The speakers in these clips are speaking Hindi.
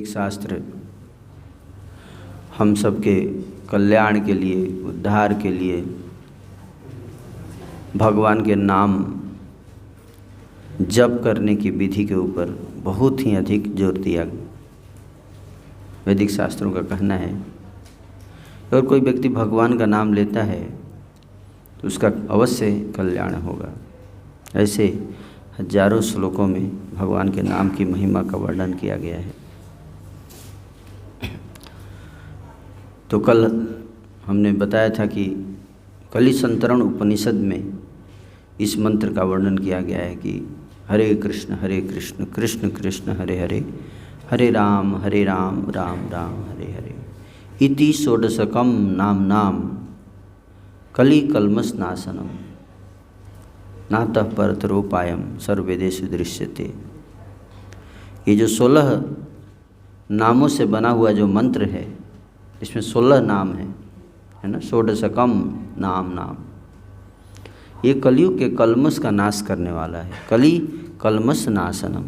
वैदिक शास्त्र हम सबके कल्याण के लिए, उद्धार के लिए भगवान के नाम जप करने की विधि के ऊपर बहुत ही अधिक जोर दिया। वैदिक शास्त्रों का कहना है अगर कोई व्यक्ति भगवान का नाम लेता है तो उसका अवश्य कल्याण होगा। ऐसे हजारों श्लोकों में भगवान के नाम की महिमा का वर्णन किया गया है। तो कल हमने बताया था कि कलिसंतरण उपनिषद में इस मंत्र का वर्णन किया गया है कि हरे कृष्ण कृष्ण कृष्ण हरे हरे, हरे राम राम राम हरे हरे, इति षोडशकम नाम नाम कलि कल्मष नाशनम नातः परतरोपायम सर्ववेदेषु दृश्यते। ये जो 16 नामों से बना हुआ जो मंत्र है, इसमें 16 नाम है ना, षोडशकम नाम नाम। ये कलयुग के कल्मष का नाश करने वाला है। कलि कल्मष नाशनम।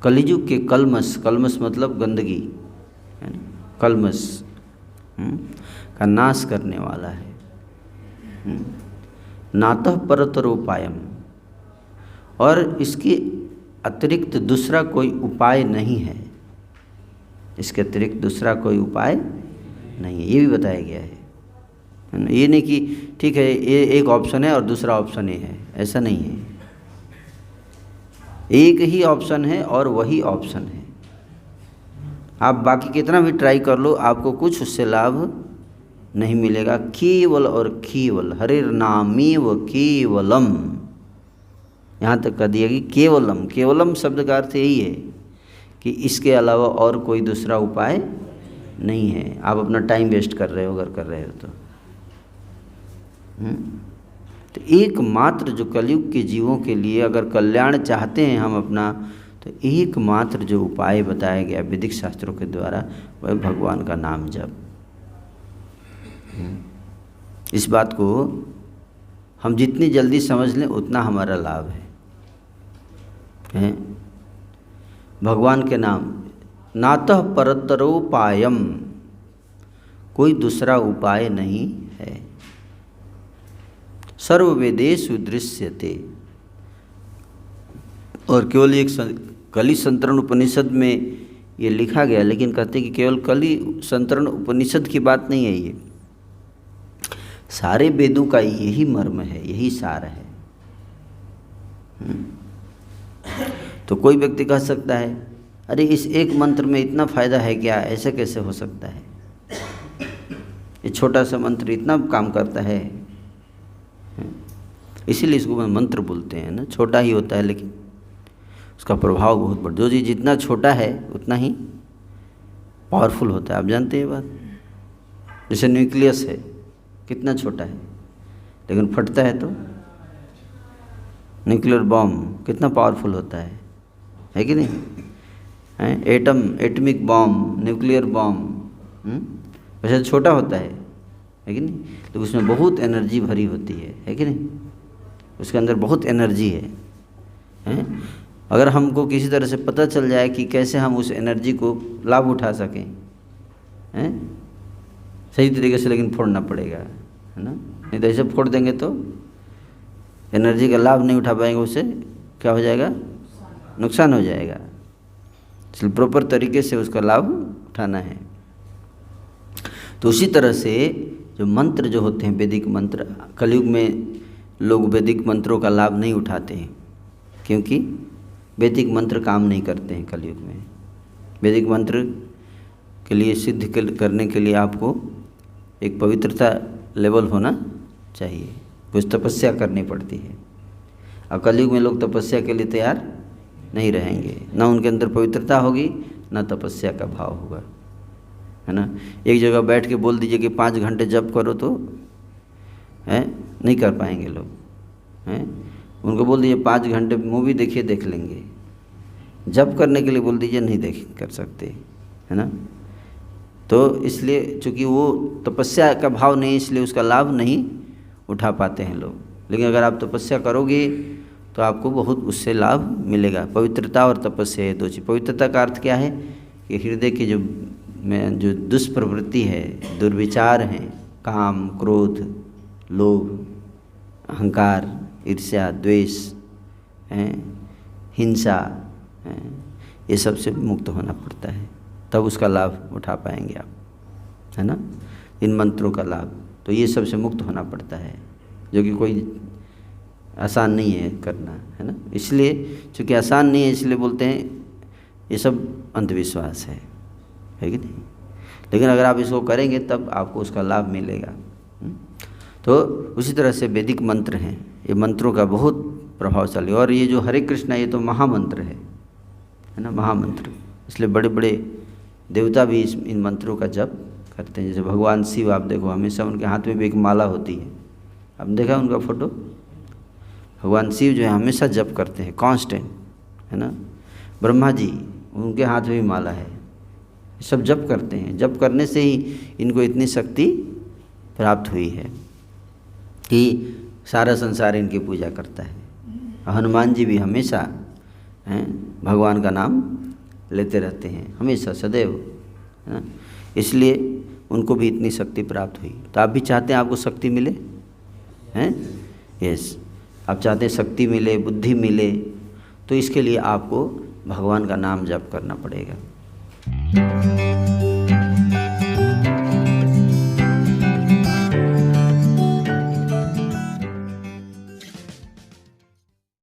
कलियुग के कल्मष, कल्मष मतलब गंदगी है ना, कल्मष का नाश करने वाला है। नातः परतरोपायम, और इसके अतिरिक्त दूसरा कोई उपाय नहीं है। इसके अतिरिक्त दूसरा कोई उपाय नहीं है, ये भी बताया गया है। ये नहीं कि ठीक है ये एक ऑप्शन है और दूसरा ऑप्शन ये है, ऐसा नहीं है। एक ही ऑप्शन है और वही ऑप्शन है। आप बाकी कितना भी ट्राई कर लो, आपको कुछ उससे लाभ नहीं मिलेगा। केवल और केवल हरिर नामेव केवलम, यहाँ तक कह दिया कि केवलम। केवलम शब्द का अर्थ यही है कि इसके अलावा और कोई दूसरा उपाय नहीं है। आप अपना टाइम वेस्ट कर रहे हो अगर कर रहे हो तो एकमात्र जो कलयुग के जीवों के लिए अगर कल्याण चाहते हैं हम अपना, तो एकमात्र जो उपाय बताया गया वैदिक शास्त्रों के द्वारा वह भगवान का नाम जप। इस बात को हम जितनी जल्दी समझ लें उतना हमारा लाभ है। भगवान के नाम नातः परतरोपायम, कोई दूसरा उपाय नहीं है। सर्ववेदेषु दृश्यते, और केवल एक कलिसंतरण उपनिषद में ये लिखा गया, लेकिन कहते हैं कि केवल कलिसंतरण उपनिषद की बात नहीं है, ये सारे वेदों का यही मर्म है, यही सार है। तो कोई व्यक्ति कह सकता है अरे इस एक मंत्र में इतना फायदा है क्या, ऐसे कैसे हो सकता है, ये छोटा सा मंत्र इतना काम करता है। इसीलिए इसको मंत्र बोलते हैं ना। छोटा ही होता है लेकिन उसका प्रभाव बहुत बड़ा। जो चीज़ जितना छोटा है उतना ही पावरफुल होता है। आप जानते हैं ये बात। जैसे न्यूक्लियस है, कितना छोटा है लेकिन फटता है तो न्यूक्लियर बॉम्ब कितना पावरफुल होता है कि नहीं। एटमिक बॉम्ब, न्यूक्लियर बॉम्ब वैसे छोटा होता है कि नहीं, तो उसमें बहुत एनर्जी भरी होती है कि नहीं। उसके अंदर बहुत एनर्जी है। अगर हमको किसी तरह से पता चल जाए कि कैसे हम उस एनर्जी को लाभ उठा सकें, सही तरीके से लेकिन फोड़ना पड़ेगा, है ना। नहीं तो ऐसे फोड़ देंगे तो एनर्जी का लाभ नहीं उठा पाएंगे, उससे क्या हो जाएगा, नुकसान हो जाएगा। इसलिए प्रॉपर तरीके से उसका लाभ उठाना है। तो उसी तरह से जो मंत्र जो होते हैं वैदिक मंत्र, कलयुग में लोग वैदिक मंत्रों का लाभ नहीं उठाते हैं क्योंकि वैदिक मंत्र काम नहीं करते हैं कलयुग में। वैदिक मंत्र के लिए सिद्ध करने के लिए आपको एक पवित्रता लेवल होना चाहिए, कुछ तपस्या करनी पड़ती है। और कलयुग में लोग तपस्या के लिए तैयार नहीं रहेंगे, ना उनके अंदर पवित्रता होगी ना तपस्या का भाव होगा, है ना। एक जगह बैठ के बोल दीजिए कि 5 घंटे जप करो तो नहीं कर पाएंगे लोग, उनको बोल दीजिए 5 घंटे मूवी देखिए, देख लेंगे। जप करने के लिए बोल दीजिए नहीं देख कर सकते, है ना। तो इसलिए चूँकि वो तपस्या का भाव नहीं, इसलिए उसका लाभ नहीं उठा पाते हैं लोग। लेकिन अगर आप तपस्या करोगे तो आपको बहुत उससे लाभ मिलेगा। पवित्रता और तपस्या ये दो चीज़। पवित्रता का अर्थ क्या है कि हृदय की जो दुष्प्रवृत्ति है, दुर्विचार हैं, काम, क्रोध, लोभ, अहंकार, ईर्ष्या, द्वेष, हिंसा, ये सब से मुक्त होना पड़ता है, तब उसका लाभ उठा पाएंगे आप, है ना। इन मंत्रों का लाभ, तो ये सब से मुक्त होना पड़ता है, जो कि कोई आसान नहीं है करना, है ना। इसलिए चूँकि आसान नहीं है, इसलिए बोलते हैं ये सब अंधविश्वास है कि नहीं। लेकिन अगर आप इसको करेंगे तब आपको उसका लाभ मिलेगा। तो उसी तरह से वैदिक मंत्र हैं, ये मंत्रों का बहुत प्रभावशाली। और ये जो हरे कृष्णा, ये तो महामंत्र है ना, महामंत्र। इसलिए बड़े बड़े देवता भी इन मंत्रों का जप करते हैं। जैसे भगवान शिव आप देखो, हमेशा उनके हाथ में भी एक माला होती है। आपने देखा उनका फोटो? भगवान शिव जो है हमेशा जप करते हैं, कांस्टेंट, है ना। ब्रह्मा जी, उनके हाथ में भी माला है। सब जप करते हैं। जप करने से ही इनको इतनी शक्ति प्राप्त हुई है कि सारा संसार इनकी पूजा करता है। हनुमान जी भी हमेशा भगवान का नाम लेते रहते हैं, हमेशा सदैव, है ना। इसलिए उनको भी इतनी शक्ति प्राप्त हुई। तो आप भी चाहते हैं आपको शक्ति मिले, हैं? यस, आप चाहते हैं शक्ति मिले, बुद्धि मिले, तो इसके लिए आपको भगवान का नाम जप करना पड़ेगा।